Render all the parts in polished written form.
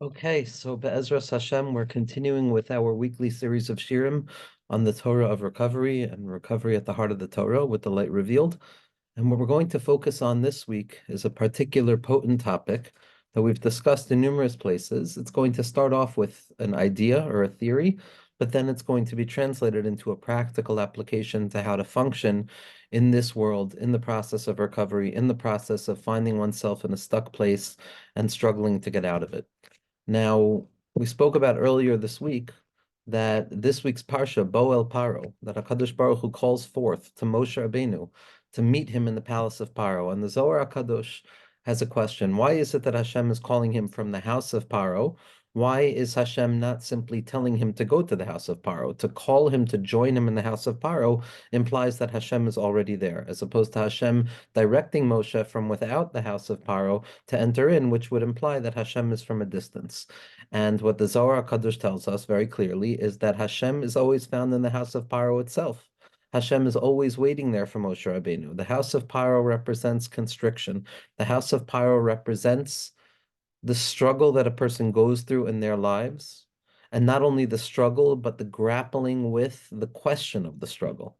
Okay, so Be'ezras Hashem, we're continuing with our weekly series of shirim on the Torah of recovery and recovery at the heart of the Torah with the light revealed. And what we're going to focus on this week is a particular potent topic that we've discussed in numerous places. It's going to start off with an idea or a theory, but then it's going to be translated into a practical application to how to function in this world, in the process of recovery, in the process of finding oneself in a stuck place and struggling to get out of it. Now, we spoke about earlier this week that this week's Parsha, Bo El Paro, that HaKadosh Baruch Hu calls forth to Moshe Rabbeinu to meet him in the palace of Paro. And the Zohar HaKadosh has a question. Why is it that Hashem is calling him from the house of Paro? Why is Hashem not simply telling him to go to the house of Paro? To call him to join him in the house of Paro implies that Hashem is already there, as opposed to Hashem directing Moshe from without the house of Paro to enter in, which would imply that Hashem is from a distance. And what the Zohar HaKadosh tells us very clearly is that Hashem is always found in the house of Paro itself. Hashem is always waiting there for Moshe Rabbeinu. The house of Paro represents constriction. The house of Paro represents the struggle that a person goes through in their lives, and not only the struggle, but the grappling with the question of the struggle.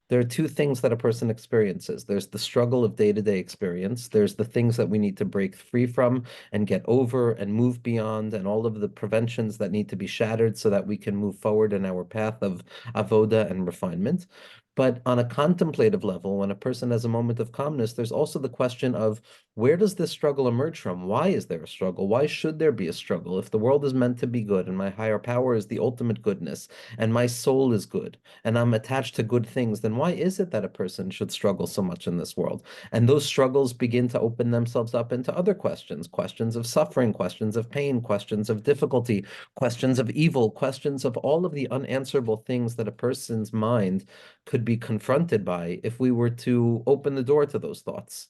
There are two things that a person experiences. There's the struggle of day-to-day experience. There's the things that we need to break free from and get over and move beyond, and all of the preventions that need to be shattered so that we can move forward in our path of avoda and refinement. But on a contemplative level, when a person has a moment of calmness, there's also the question of where does this struggle emerge from? Why is there a struggle? Why should there be a struggle? If the world is meant to be good and my higher power is the ultimate goodness and my soul is good and I'm attached to good things, then why is it that a person should struggle so much in this world? And those struggles begin to open themselves up into other questions, questions of suffering, questions of pain, questions of difficulty, questions of evil, questions of all of the unanswerable things that a person's mind could be confronted by if we were to open the door to those thoughts,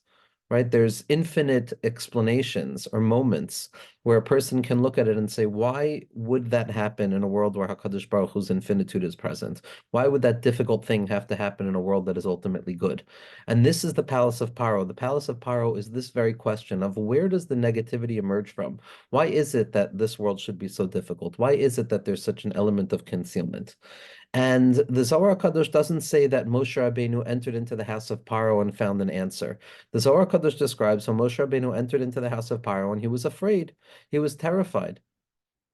right? There's infinite explanations or moments where a person can look at it and say, why would that happen in a world where HaKadosh Baruch Hu's infinitude is present? Why would that difficult thing have to happen in a world that is ultimately good? And this is the palace of Paro. The palace of Paro is this very question of where does the negativity emerge from? Why is it that this world should be so difficult? Why is it that there's such an element of concealment? And the Zohar Kadosh doesn't say that Moshe Rabbeinu entered into the house of Paro and found an answer. The Zohar Kadosh describes how Moshe Rabbeinu entered into the house of Paro and he was afraid. He was terrified.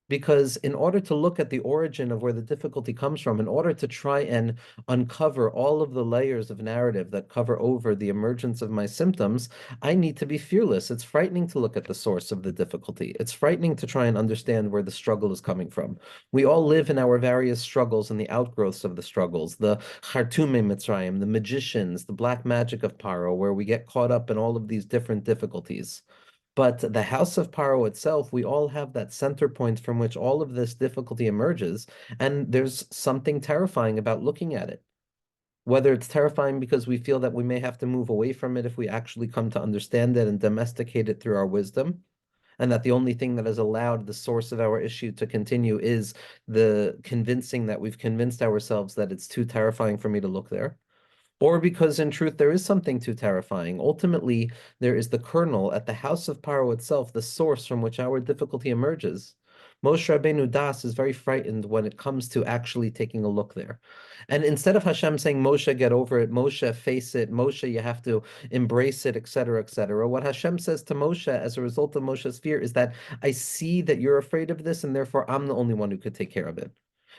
Because in order to look at the origin of where the difficulty comes from, in order to try and uncover all of the layers of narrative that cover over the emergence of my symptoms, I need to be fearless. It's frightening to look at the source of the difficulty. It's frightening to try and understand where the struggle is coming from. We all live in our various struggles and the outgrowths of the struggles, the Khartoumei Mitzrayim, the magicians, the black magic of Paro, where we get caught up in all of these different difficulties. But the house of Paro itself, we all have that center point from which all of this difficulty emerges. And there's something terrifying about looking at it. Whether it's terrifying because we feel that we may have to move away from it if we actually come to understand it and domesticate it through our wisdom, and that the only thing that has allowed the source of our issue to continue is the convincing that we've convinced ourselves that it's too terrifying for me to look there, or because in truth there is something too terrifying. Ultimately, there is the kernel at the house of Paro itself, the source from which our difficulty emerges. Moshe Rabbeinu Das is very frightened when it comes to actually taking a look there. And instead of Hashem saying, Moshe, get over it, Moshe, face it, Moshe, you have to embrace it, etc., what Hashem says to Moshe as a result of Moshe's fear is that I see that you're afraid of this, and therefore I'm the only one who could take care of it.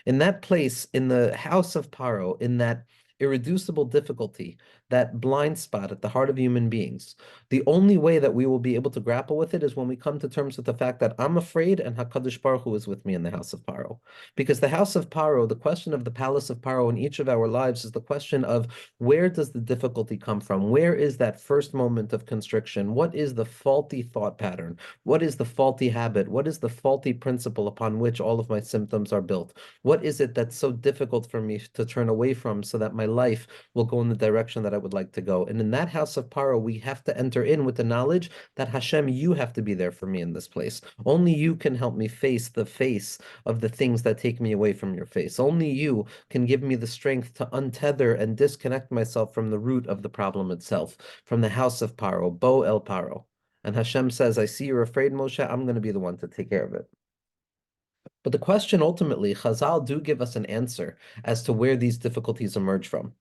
In that place, in the house of Paro, in that irreducible difficulty, that blind spot at the heart of human beings, the only way that we will be able to grapple with it is when we come to terms with the fact that I'm afraid and HaKadosh Baruch Hu is with me in the house of Paro. Because the house of Paro, the question of the palace of Paro in each of our lives is the question of where does the difficulty come from? Where is that first moment of constriction? What is the faulty thought pattern? What is the faulty habit? What is the faulty principle upon which all of my symptoms are built? What is it that's so difficult for me to turn away from so that my life will go in the direction that I would like to go? And in that house of Paro, we have to enter in with the knowledge that Hashem, you have to be there for me in this place. Only you can help me face the face of the things that take me away from your face. Only you can give me the strength to untether and disconnect myself from the root of the problem itself, from the house of Paro, Bo El Paro. And Hashem says, I see you're afraid, Moshe, I'm going to be the one to take care of it. But the question ultimately, Chazal do give us an answer as to where these difficulties emerge from.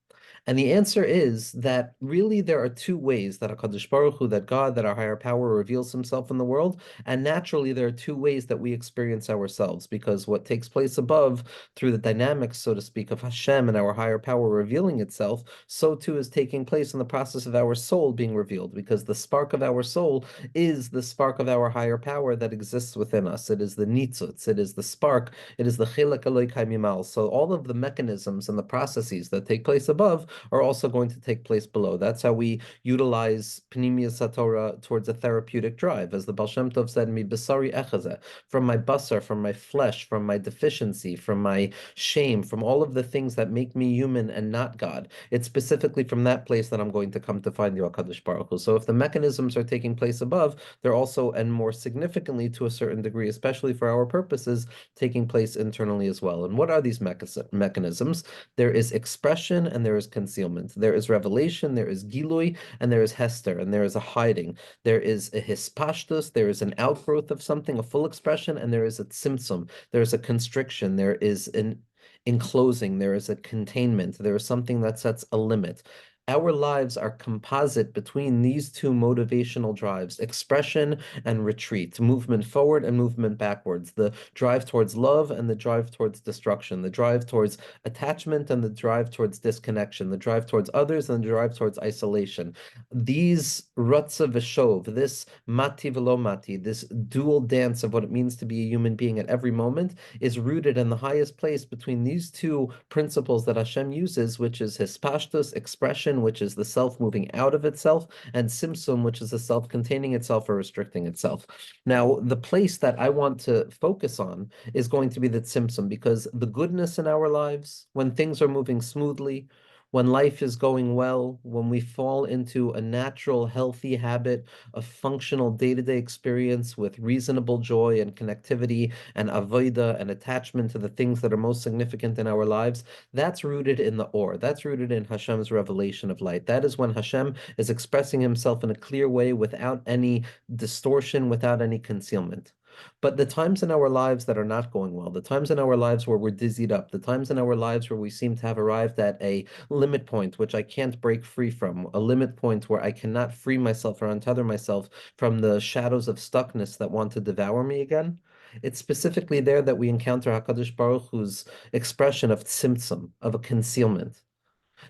And the answer is that really there are two ways that HaKadosh Baruch Hu, that God, that our higher power reveals himself in the world. And naturally, there are two ways that we experience ourselves, because what takes place above through the dynamics, so to speak, of Hashem and our higher power revealing itself, so too is taking place in the process of our soul being revealed, because the spark of our soul is the spark of our higher power that exists within us. It is the nitzutz, it is the spark, it is the chilek Elokai mimal. So all of the mechanisms and the processes that take place above are also going to take place below. That's how we utilize Pnimiyas HaTorah towards a therapeutic drive. As the Baal Shem Tov said, Mi basari echazeh, from my basar, from my flesh, from my deficiency, from my shame, from all of the things that make me human and not God. It's specifically from that place that I'm going to come to find you, HaKadosh Baruch Hu. So if the mechanisms are taking place above, they're also, and more significantly to a certain degree, especially for our purposes, taking place internally as well. And what are these mechanisms? There is expression and there is concealment. There is revelation, there is gilui, and there is hester, and there is a hiding. There is a hispashtus, there is an outgrowth of something, a full expression, and there is a tzimtzum. There is a constriction, there is an enclosing, there is a containment, there is something that sets a limit. Our lives are composite between these two motivational drives, expression and retreat, movement forward and movement backwards, the drive towards love and the drive towards destruction, the drive towards attachment and the drive towards disconnection, the drive towards others and the drive towards isolation. These rutsa v'shov, this mati v'lo mati, this dual dance of what it means to be a human being at every moment, is rooted in the highest place between these two principles that Hashem uses, which is hispashtus, expression, which is the self moving out of itself, and simsum, which is the self containing itself or restricting itself. Now, the place that I want to focus on is going to be the simsum, because the goodness in our lives, when things are moving smoothly, when life is going well, when we fall into a natural, healthy habit of functional day-to-day experience with reasonable joy and connectivity and avoida and attachment to the things that are most significant in our lives, that's rooted in the or. That's rooted in Hashem's revelation of light. That is when Hashem is expressing himself in a clear way without any distortion, without any concealment. But the times in our lives that are not going well, the times in our lives where we're dizzied up, the times in our lives where we seem to have arrived at a limit point which I can't break free from, a limit point where I cannot free myself or untether myself from the shadows of stuckness that want to devour me again, it's specifically there that we encounter HaKadosh Baruch Hu's expression of tzimtzum, of a concealment.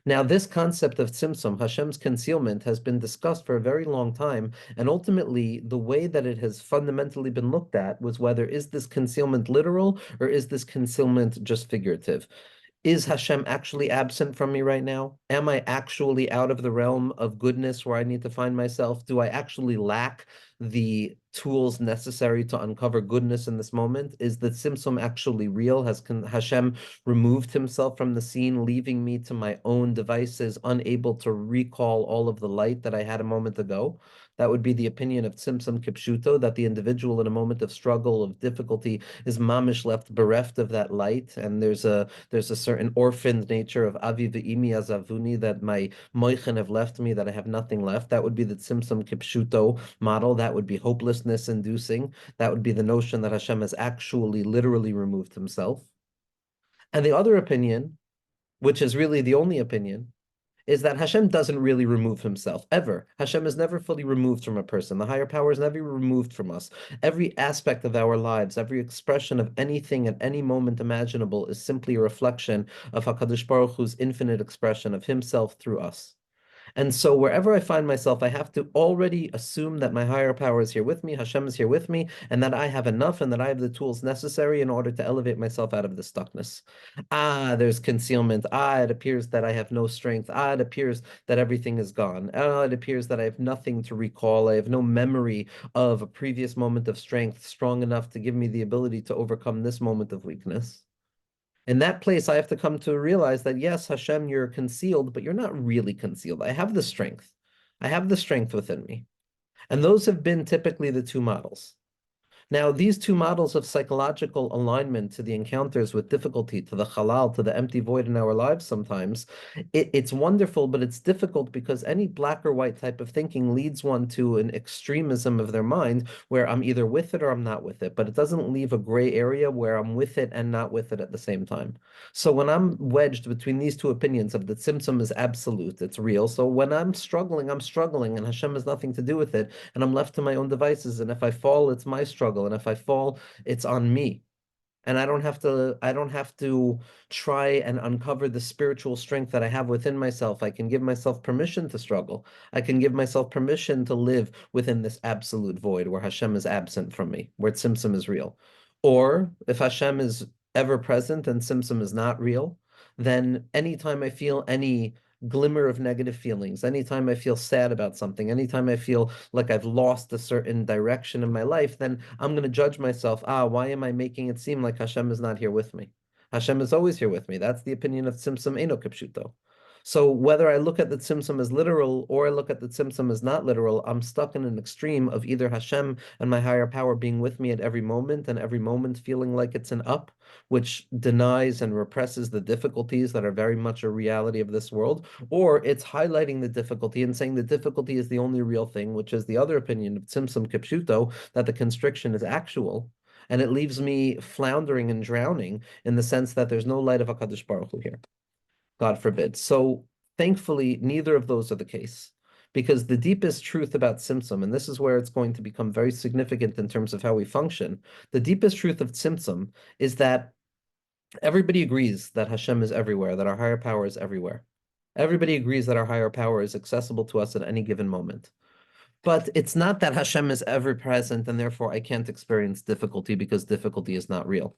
Now, this concept of tzimtzum, Hashem's concealment, has been discussed for a very long time, and ultimately, the way that it has fundamentally been looked at was whether is this concealment literal or is this concealment just figurative? Is Hashem actually absent from me right now? Am I actually out of the realm of goodness where I need to find myself? Do I actually lack the tools necessary to uncover goodness in this moment? Is the Tzimtzum actually real? Has Hashem removed himself from the scene, leaving me to my own devices, unable to recall all of the light that I had a moment ago? That would be the opinion of Tzimtzum Kipshuto, that the individual in a moment of struggle, of difficulty, is mamish left bereft of that light, and there's a certain orphaned nature of avi ve'imi azavuni, that my moichen have left me, that I have nothing left. That would be the Tzimtzum Kipshuto model. That would be hopelessness inducing. That would be the notion that Hashem has actually literally removed himself. And the other opinion, which is really the only opinion, is that Hashem doesn't really remove himself, ever. Hashem is never fully removed from a person. The higher power is never removed from us. Every aspect of our lives, every expression of anything at any moment imaginable is simply a reflection of HaKadosh Baruch Hu's infinite expression of himself through us. And so wherever I find myself, I have to already assume that my higher power is here with me, Hashem is here with me, and that I have enough and that I have the tools necessary in order to elevate myself out of the stuckness. There's concealment. It appears that I have no strength. It appears that everything is gone. It appears that I have nothing to recall. I have no memory of a previous moment of strength strong enough to give me the ability to overcome this moment of weakness. In that place, I have to come to realize that, yes, Hashem, you're concealed, but you're not really concealed. I have the strength. I have the strength within me. And those have been typically the two models. Now, these two models of psychological alignment to the encounters with difficulty, to the halal, to the empty void in our lives sometimes, it's wonderful, but it's difficult because any black or white type of thinking leads one to an extremism of their mind where I'm either with it or I'm not with it, but it doesn't leave a gray area where I'm with it and not with it at the same time. So when I'm wedged between these two opinions of that Tzimtzum is absolute, it's real. So when I'm struggling, and Hashem has nothing to do with it, and I'm left to my own devices. And if I fall, it's my struggle. And if I fall, it's on me. And I don't have to try and uncover the spiritual strength that I have within myself. I can give myself permission to struggle. I can give myself permission to live within this absolute void where Hashem is absent from me, where Tzimtzum is real. Or if Hashem is ever present and Tzimtzum is not real, then anytime I feel any glimmer of negative feelings, anytime I feel sad about something, anytime I feel like I've lost a certain direction in my life, then I'm going to judge myself. Why am I making it seem like Hashem is not here with me? Hashem is always here with me. That's the opinion of Tzimtzum Eino Kipshuto. So whether I look at the Tzimtzum as literal or I look at the Tzimtzum as not literal, I'm stuck in an extreme of either Hashem and my higher power being with me at every moment and every moment feeling like it's an up, which denies and represses the difficulties that are very much a reality of this world, or it's highlighting the difficulty and saying the difficulty is the only real thing, which is the other opinion of Tzimtzum Kipshuto, that the constriction is actual. And it leaves me floundering and drowning in the sense that there's no light of HaKadosh Baruch Hu here. God forbid. So thankfully, neither of those are the case. Because the deepest truth about Tzimtzum, and this is where it's going to become very significant in terms of how we function, the deepest truth of Tzimtzum is that everybody agrees that Hashem is everywhere, that our higher power is everywhere. Everybody agrees that our higher power is accessible to us at any given moment. But it's not that Hashem is ever present and therefore I can't experience difficulty because difficulty is not real,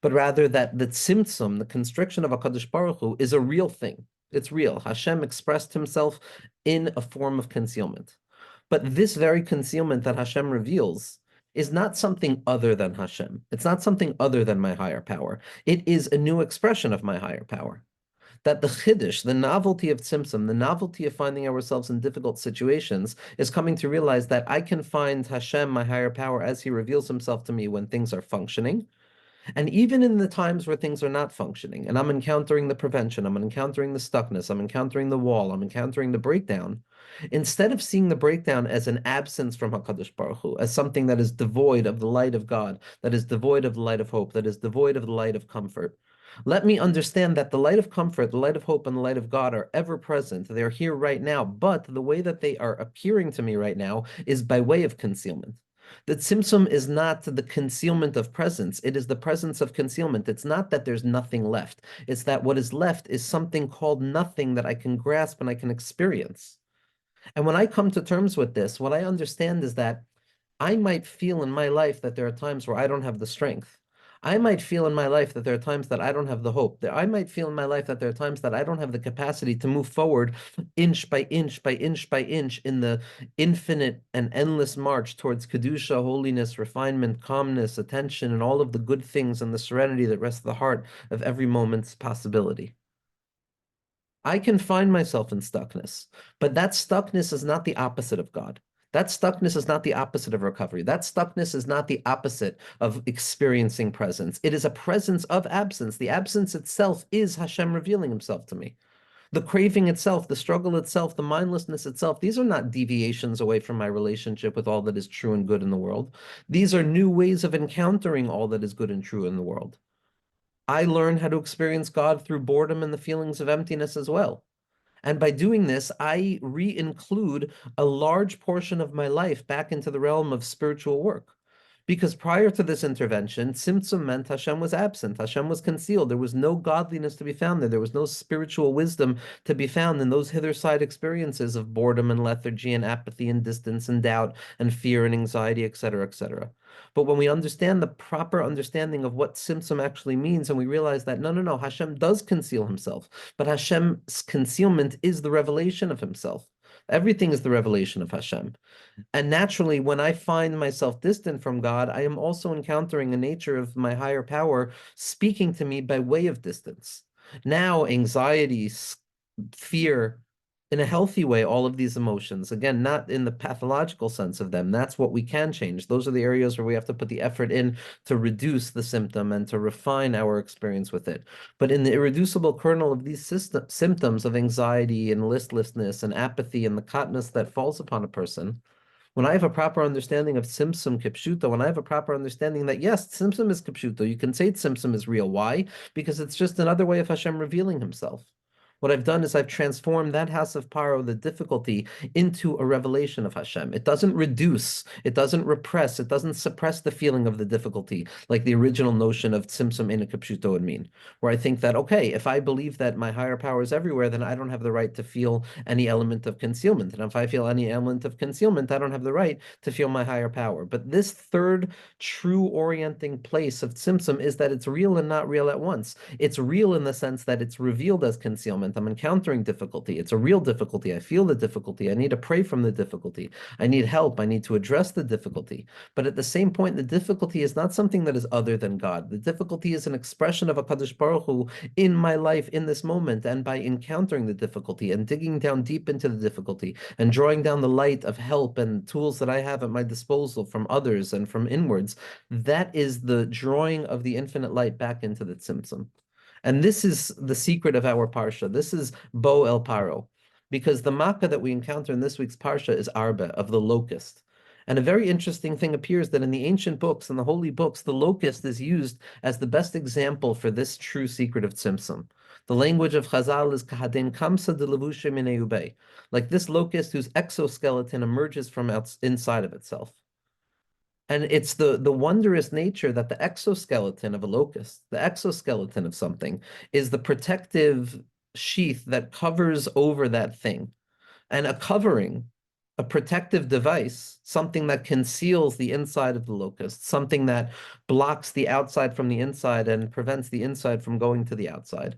but rather that the tzimtzum, the constriction of HaKadosh Baruch Hu, is a real thing. It's real. Hashem expressed himself in a form of concealment. But this very concealment that Hashem reveals is not something other than Hashem. It's not something other than my higher power. It is a new expression of my higher power. That the chiddush, the novelty of tzimtzum, the novelty of finding ourselves in difficult situations, is coming to realize that I can find Hashem, my higher power, as he reveals himself to me when things are functioning. And even in the times where things are not functioning, and I'm encountering the prevention, I'm encountering the stuckness, I'm encountering the wall, I'm encountering the breakdown, instead of seeing the breakdown as an absence from HaKadosh Baruch Hu, as something that is devoid of the light of God, that is devoid of the light of hope, that is devoid of the light of comfort, let me understand that the light of comfort, the light of hope, and the light of God are ever present. They're here right now, but the way that they are appearing to me right now is by way of concealment. The tzimtzum is not the concealment of presence. It is the presence of concealment. It's not that there's nothing left. It's that what is left is something called nothing that I can grasp and I can experience. And when I come to terms with this, what I understand is that I might feel in my life that there are times where I don't have the strength. I might feel in my life that there are times that I don't have the hope. That I might feel in my life that there are times that I don't have the capacity to move forward inch by inch by inch by inch in the infinite and endless march towards Kedusha, holiness, refinement, calmness, attention, and all of the good things and the serenity that rests the heart of every moment's possibility. I can find myself in stuckness, but that stuckness is not the opposite of God. That stuckness is not the opposite of recovery. That stuckness is not the opposite of experiencing presence. It is a presence of absence. The absence itself is Hashem revealing himself to me. The craving itself, the struggle itself, the mindlessness itself, these are not deviations away from my relationship with all that is true and good in the world. These are new ways of encountering all that is good and true in the world. I learn how to experience God through boredom and the feelings of emptiness as well. And by doing this, I re-include a large portion of my life back into the realm of spiritual work. Because prior to this intervention, Tzimtzum meant Hashem was absent. Hashem was concealed. There was no godliness to be found there. There was no spiritual wisdom to be found in those hither side experiences of boredom and lethargy and apathy and distance and doubt and fear and anxiety, etc., etc. But when we understand the proper understanding of what Tzimtzum actually means, and we realize that no, Hashem does conceal himself, but Hashem's concealment is the revelation of himself. Everything is the revelation of Hashem. And naturally, when I find myself distant from God, I am also encountering a nature of my higher power speaking to me by way of distance. Now, anxiety, fear, in a healthy way all of these emotions. Again, not in the pathological sense of them. That's what we can change. Those are the areas where we have to put the effort in to reduce the symptom and to refine our experience with it. But in the irreducible kernel of these symptoms of anxiety and listlessness and apathy and the katnus that falls upon a person, when I have a proper understanding of Simsum Kipshuto, when I have a proper understanding that yes, Simsum is Kipshuto, you can say Simsum is real. Why? Because it's just another way of Hashem revealing himself. What I've done is I've transformed that house of Paro, the difficulty, into a revelation of Hashem. It doesn't reduce, it doesn't repress, it doesn't suppress the feeling of the difficulty, like the original notion of Tzimtzum in a Kipshuto would mean, where I think that, okay, if I believe that my higher power is everywhere, then I don't have the right to feel any element of concealment. And if I feel any element of concealment, I don't have the right to feel my higher power. But this third true orienting place of Tzimtzum is that it's real and not real at once. It's real in the sense that it's revealed as concealment. I'm encountering difficulty. It's a real difficulty. I feel the difficulty. I need to pray from the difficulty. I need help. I need to address the difficulty. But at the same point, the difficulty is not something that is other than God. The difficulty is an expression of HaKadosh Baruch Hu in my life in this moment. And by encountering the difficulty and digging down deep into the difficulty and drawing down the light of help and tools that I have at my disposal from others and from inwards, that is the drawing of the infinite light back into the Tzimtzum. And this is the secret of our parsha. This is Bo El Paro, because the makkah that we encounter in this week's parsha is Arba, of the locust. And a very interesting thing appears that in the ancient books, in the holy books, the locust is used as the best example for this true secret of Tzimtzum. The language of Chazal is kahadin kamsa de levushe minei, like this locust whose exoskeleton emerges from inside of itself. And it's the wondrous nature that the exoskeleton of a locust, the exoskeleton of something, is the protective sheath that covers over that thing. And a covering, a protective device, something that conceals the inside of the locust, something that blocks the outside from the inside and prevents the inside from going to the outside.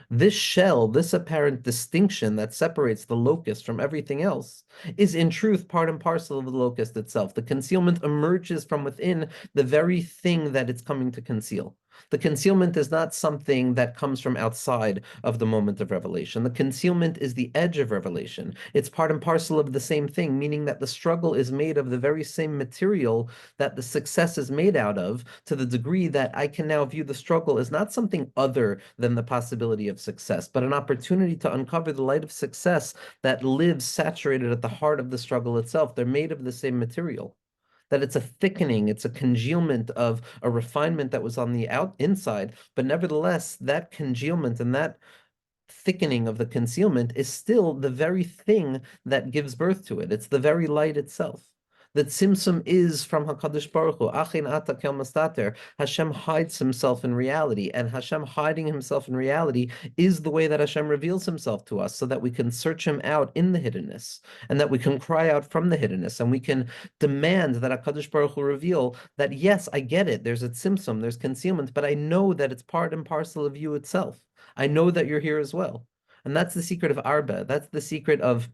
This shell, this apparent distinction that separates the locust from everything else, is in truth part and parcel of the locust itself. The concealment emerges from within the very thing that it's coming to conceal. The concealment is not something that comes from outside of the moment of revelation. The concealment is the edge of revelation. It's part and parcel of the same thing, meaning that the struggle is made of the very same material that the success is made out of, to the degree that I can now view the struggle as not something other than the possibility of success, but an opportunity to uncover the light of success that lives saturated at the heart of the struggle itself. They're made of the same material. That it's a thickening, it's a congealment of a refinement that was on the inside, but nevertheless, that congealment and that thickening of the concealment is still the very thing that gives birth to it. It's the very light itself. That Tzimtzum is from HaKadosh Baruch Hu. Achin ata kel mastater. Hashem hides himself in reality, and Hashem hiding himself in reality is the way that Hashem reveals himself to us, so that we can search him out in the hiddenness, and that we can cry out from the hiddenness, and we can demand that HaKadosh Baruch Hu reveal that, yes, I get it, there's a Tzimtzum, there's concealment, but I know that it's part and parcel of you itself. I know that you're here as well. And that's the secret of Arba. That's the secret of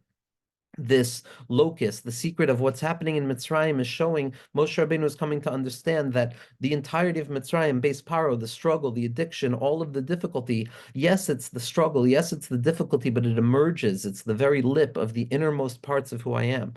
this locust. The secret of what's happening in Mitzrayim is showing Moshe Rabbeinu is coming to understand that the entirety of Mitzrayim, base paro, the struggle, the addiction, all of the difficulty, yes, it's the struggle, yes, it's the difficulty, but it emerges. It's the very lip of the innermost parts of who I am.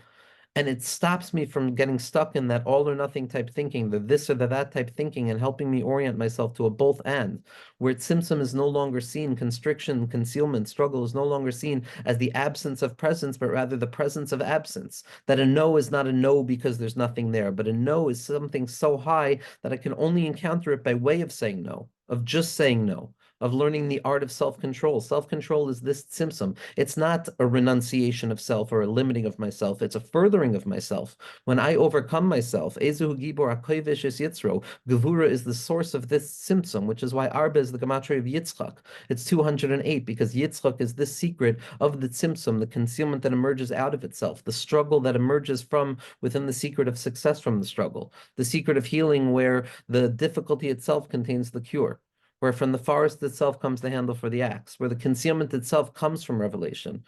And it stops me from getting stuck in that all or nothing type thinking, the this or the that type thinking, and helping me orient myself to a both and, where Tzimtzum is no longer seen, constriction, concealment, struggle is no longer seen as the absence of presence, but rather the presence of absence. That a no is not a no because there's nothing there, but a no is something so high that I can only encounter it by way of saying no, of just saying no, of learning the art of self-control. Self-control is this tzimtzum. It's not a renunciation of self or a limiting of myself. It's a furthering of myself. When I overcome myself, Ezuhu Gibor HaKoivish is Yitzro. Gevura is the source of this tzimtzum, which is why Arba is the gematria of Yitzchak. It's 208 because Yitzchak is this secret of the tzimtzum, the concealment that emerges out of itself, the struggle that emerges from within the secret of success from the struggle, the secret of healing where the difficulty itself contains the cure, where from the forest itself comes the handle for the axe, where the concealment itself comes from revelation.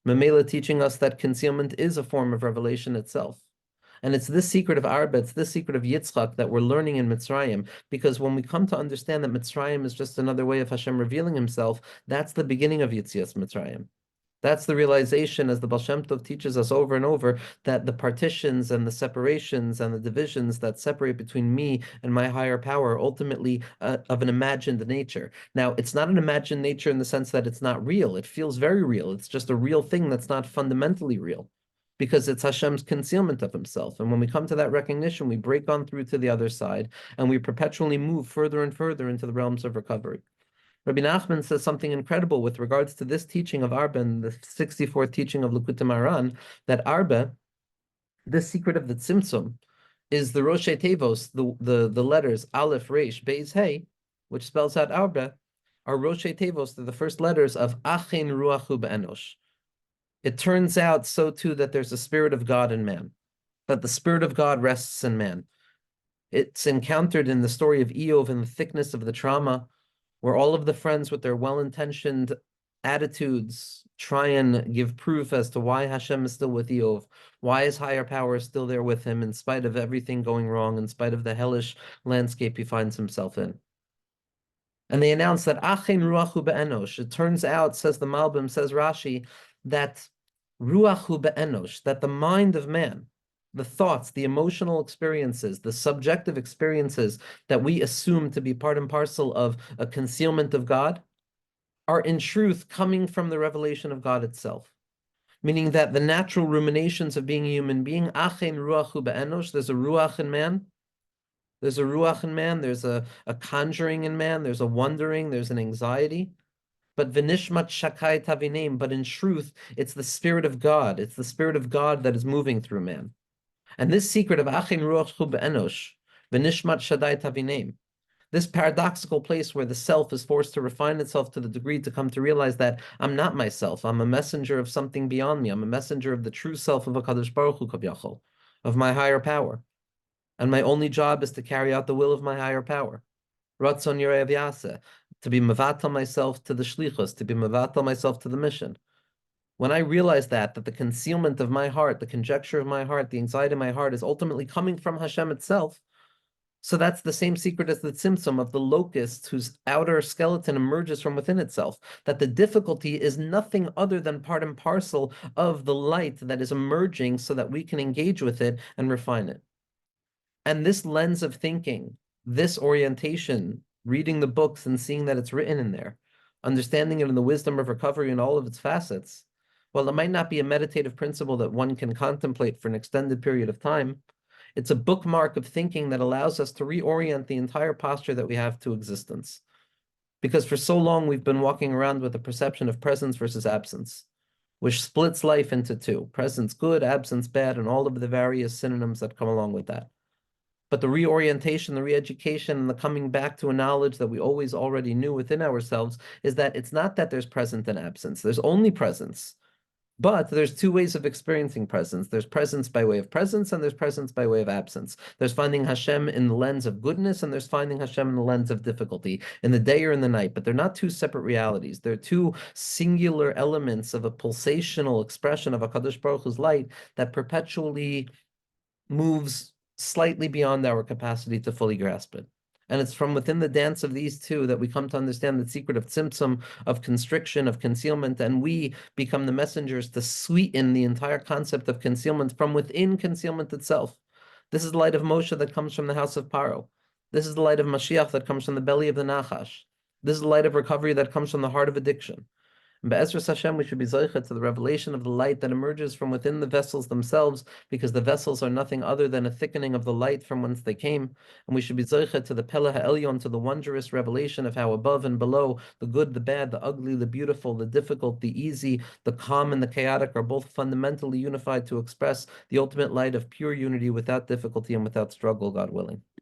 Mamela teaching us that concealment is a form of revelation itself. And it's this secret of Arba, it's this secret of Yitzchak that we're learning in Mitzrayim, because when we come to understand that Mitzrayim is just another way of Hashem revealing himself, that's the beginning of Yitzias Mitzrayim. That's the realization, as the Baal Shem Tov teaches us over and over, that the partitions and the separations and the divisions that separate between me and my higher power are ultimately of an imagined nature. Now, it's not an imagined nature in the sense that it's not real. It feels very real. It's just a real thing that's not fundamentally real because it's Hashem's concealment of himself. And when we come to that recognition, we break on through to the other side and we perpetually move further and further into the realms of recovery. Rabbi Nachman says something incredible with regards to this teaching of Arba and the 64th teaching of Likutei Moharan, that Arba, this secret of the Tzimtzum, is the Roshei Tevos, the letters Aleph, Reish, Beis, Hey, which spells out Arba, are Roshei Tevos, they're the first letters of Achin Ruachu Be'enosh. It turns out so too that there's a spirit of God in man, that the spirit of God rests in man. It's encountered in the story of Eov in the thickness of the trauma, where all of the friends with their well-intentioned attitudes try and give proof as to why Hashem is still with Eov, why his higher power is still there with him in spite of everything going wrong, in spite of the hellish landscape he finds himself in. And they announce that Achein Ruachu Be'enosh. It turns out, says the Malbim, says Rashi, that Ruachu Be'enosh, that the mind of man, the thoughts, the emotional experiences, the subjective experiences that we assume to be part and parcel of a concealment of God, are in truth coming from the revelation of God itself. Meaning that the natural ruminations of being a human being, Achein Ruachu Be'enosh, there's a Ruach in man, there's a Ruach in man, there's a conjuring in man, there's a wondering, there's an anxiety. But Vinishmat Shakai Tavinem, but in truth, it's the Spirit of God. It's the Spirit of God that is moving through man. And this secret of Achin Ruach Hu Be'enosh, Vinishmat Shaddai Tavinem, this paradoxical place where the self is forced to refine itself to the degree to come to realize that I'm not myself. I'm a messenger of something beyond me. I'm a messenger of the true self of HaKadosh Baruch Hu Kaviyachol, of my higher power. And my only job is to carry out the will of my higher power. Ratzon Yoreh V'yaseh, to be mevatel myself to the shlichus, to be mevatel myself to the mission. When I realize that the concealment of my heart, the conjecture of my heart, the anxiety of my heart is ultimately coming from Hashem itself, so that's the same secret as the tzimtzum of the locust whose outer skeleton emerges from within itself, that the difficulty is nothing other than part and parcel of the light that is emerging so that we can engage with it and refine it. And this lens of thinking, this orientation, reading the books and seeing that it's written in there, understanding it in the wisdom of recovery in all of its facets, while it might not be a meditative principle that one can contemplate for an extended period of time, it's a bookmark of thinking that allows us to reorient the entire posture that we have to existence. Because for so long we've been walking around with a perception of presence versus absence, which splits life into two: presence good, absence bad, and all of the various synonyms that come along with that. But the reorientation, the re-education, and the coming back to a knowledge that we always already knew within ourselves is that it's not that there's presence and absence. There's only presence. But there's two ways of experiencing presence. There's presence by way of presence, and there's presence by way of absence. There's finding Hashem in the lens of goodness, and there's finding Hashem in the lens of difficulty, in the day or in the night. But they're not two separate realities. They're two singular elements of a pulsational expression of HaKadosh Baruch Hu's light that perpetually moves slightly beyond our capacity to fully grasp it. And it's from within the dance of these two that we come to understand the secret of tzimtzum, of constriction, of concealment, and we become the messengers to sweeten the entire concept of concealment from within concealment itself. This is the light of Moshe that comes from the house of Paro. This is the light of Mashiach that comes from the belly of the Nachash. This is the light of recovery that comes from the heart of addiction. And Be'ezras Hashem, we should be zoichet to the revelation of the light that emerges from within the vessels themselves, because the vessels are nothing other than a thickening of the light from whence they came. And we should be zoichet to the Pele HaElyon, to the wondrous revelation of how above and below, the good, the bad, the ugly, the beautiful, the difficult, the easy, the calm, and the chaotic are both fundamentally unified to express the ultimate light of pure unity without difficulty and without struggle, God willing.